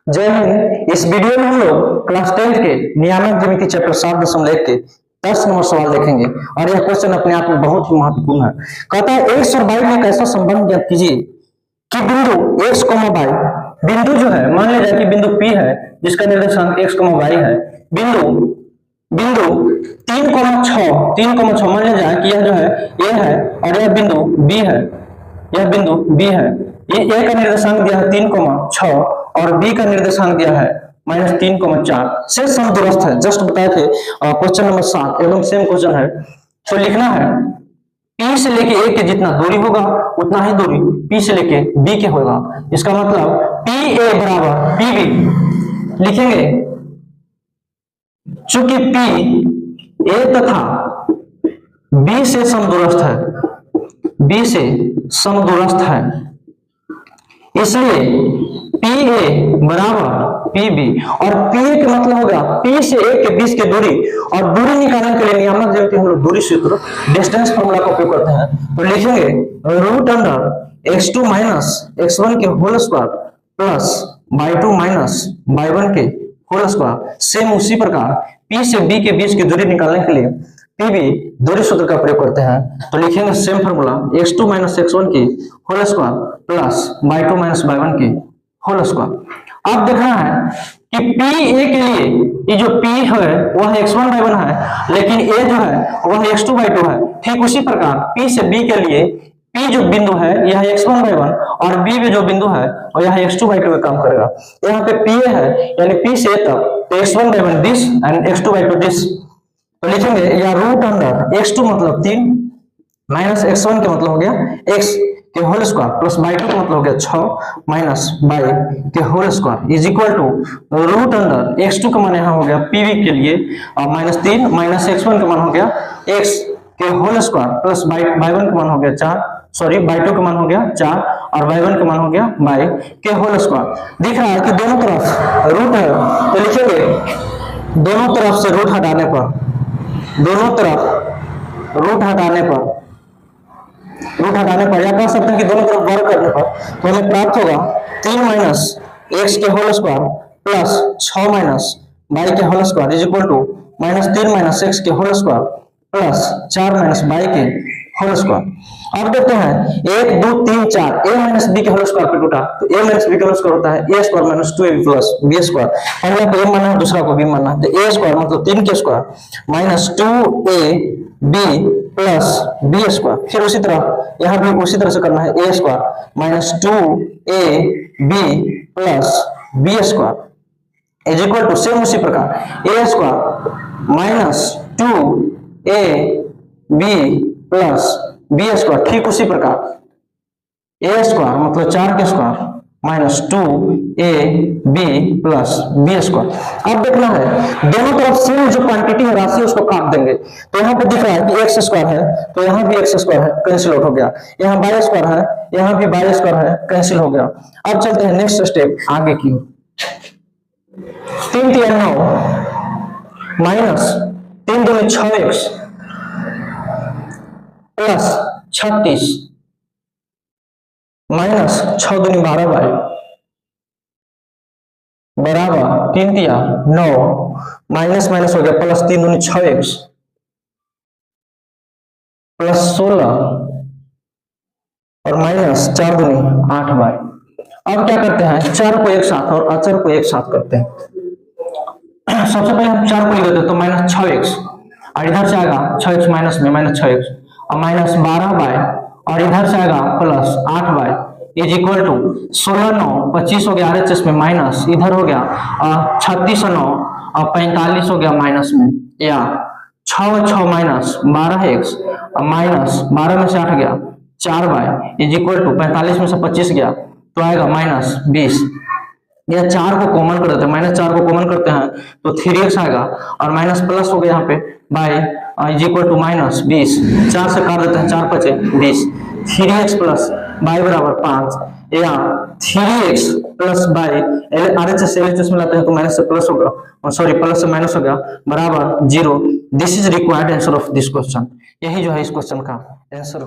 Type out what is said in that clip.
जय हिंद। इस वीडियो में हम लोग क्लास 10 के नियामक ज्यामिति चैप्टर 7.1 के 10 नंबर सवाल देखेंगे और यह क्वेश्चन अपने आप में बहुत ही महत्वपूर्ण है। कहता है x और y में एक ऐसा संबंध ज्ञात कीजिए कि बिंदु x, y, बिंदु जो है मान लिया जाए कि बिंदु P है जिसका निर्देशांक x, y है। बिंदु 3,6 मान लिया जाए कि यह जो है A है और यह बिंदु B है, यह बिंदु B है। ये A का निर्देशांक दिया है 3,6 और B का निर्देशांक दिया है -3,4 से समदूरस्थ है। जस्ट बताए थे क्वेश्चन नंबर 7 एवं सेम क्वेश्चन है। तो लिखना है P से लेके A के जितना दूरी होगा उतना ही दूरी P से लेके B के होगा। इसका मतलब PA बराबर PB लिखेंगे। चूंकि P A तथा B से समदूरस्थ है, B से समदूरस्थ है, इसलिए PA बराबर PB और PA का मतलब होगा P से A के बीच की दूरी और दूरी निकालने के लिए नियामक ज्यामिति हम लोग दूरी सूत्र डिस्टेंस फॉर्मूला का उपयोग करते हैं। तो लिखेंगे root under x2 minus x1 के whole square plus y2 minus y1 के होल स्क्वायर। सेम उसी प्रकार P से B के बीच की दूरी निकालने के लिए PB दूरी सूत्र का प्रयोग करते हैं। तो लिखेंगे same formula x2 minus x1 की whole square plus y2 minus y1 की होल स्क्वायर। अब देखना है कि PA के लिए ये जो P है वह x1 y1 है, लेकिन A जो है वह x2 y2 है। ठीक उसी प्रकार P से B के लिए P जो बिंदु है यह x1 y1 और B में जो बिंदु है और यह x2 y2 का काम करेगा। यहाँ पे PA है यानी P से A तक तो x1 y1 this and x2 y2 this. तो लिखेंगे या रूट अंडर x2 मतलब 3 माइनस x1 के मतलब हो गया x के होल स्क्वायर प्लस y2 का मतलब हो गया 6 माइनस y के whole square is equal to root under x2 का मान यहाँ हो गया PB के लिए -3 माइनस x1 का मान हो गया x के होल स्क्वायर प्लस y1 का मान हो गया 4, सॉरी y2 का मान हो गया 4 और y1 का मान हो गया y के होल स्क्वायर। दिख रहा है कि दोनों तरफ रूट है तो लिखेंगे दोनों तरफ से रूट हटाने पर, दोनों तरफ रूट हटाने पर या कह सकते हैं कि दोनों तरफ वर्ग करने पर तो हमें प्राप्त होगा 3 माइनस x के whole square plus 6 minus y के whole square is equal to -3 minus x के whole square plus 4 minus y के होल स्क्वायर। अब देखते हैं 1 2 3 4 a माइनस b के होल स्क्वायर पे टूटा तो a माइनस b का होल स्क्वायर होता है a square minus 2ab plus b square. पहला को a मानना है दूसरा को b मानना है तो a स्क्वायर मतलब 3 के square minus 2ab plus b square. फिर उसी तरह यहाँ भी उसी तरह से करना है a square minus 2ab plus b square is equal to same उसी प्रकार a square minus 2ab plus B square. ठीक उसी प्रकार ए स्क्वायर मतलब 4 के square minus 2ab plus B square. अब देखना है दोनों तरफ सेम जो क्वांटिटी है राशि उसको काट देंगे। तो यहाँ पे दिख रहा है कि एक्स स्क्वायर है तो यहाँ भी एक्स स्क्वायर है कैंसिल आउट हो गया, यहाँ वाई स्क्वायर है यहाँ भी वाई स्क्वायर है कैंसिल हो गया। अब चलते हैं नेक्स्ट स्टेप आगे की। 3 3 9 माइनस 3 2 6x प्लस 36 माइनस 6 दूनी 12y बराबर 3 3 9 माइनस माइनस हो गया प्लस 3 दूनी 6x प्लस 16 और माइनस 4 दूनी 8y। अब क्या करते हैं 4 को एक साथ और अचर को एक साथ करते हैं। सबसे पहले हम 4 को लिख देते हैं तो माइनस 6x और इधर से आएगा 6x माइनस में माइनस 6x और माइनस 12y और इधर से आएगा plus 8y is equal to 16 9 25 हो गया RHS में माइनस इधर हो गया 36 9 और 45 हो गया माइनस में या 6 6 माइनस 12x और माइनस 12 में से 8 गया 4y इज इक्वल टू 45 में से 25 गया तो आएगा माइनस 20। यह 4 को कॉमन कर देते हैं, माइनस 4 को कॉमन करते हैं तो 3x आएगा और माइनस प्लस हो गया यहाँ पे by is equal to minus 20। 4 से काट देते हैं 4 5 20 3x प्लस बाई बराबर 5 या 3x plus by RHS LHS में लाते हैं तो माइनस से प्लस होगा सॉरी प्लस से माइनस हो गया बराबर 0। This is required answer of this question. यही जो है इस क्वेश्चन का आंसर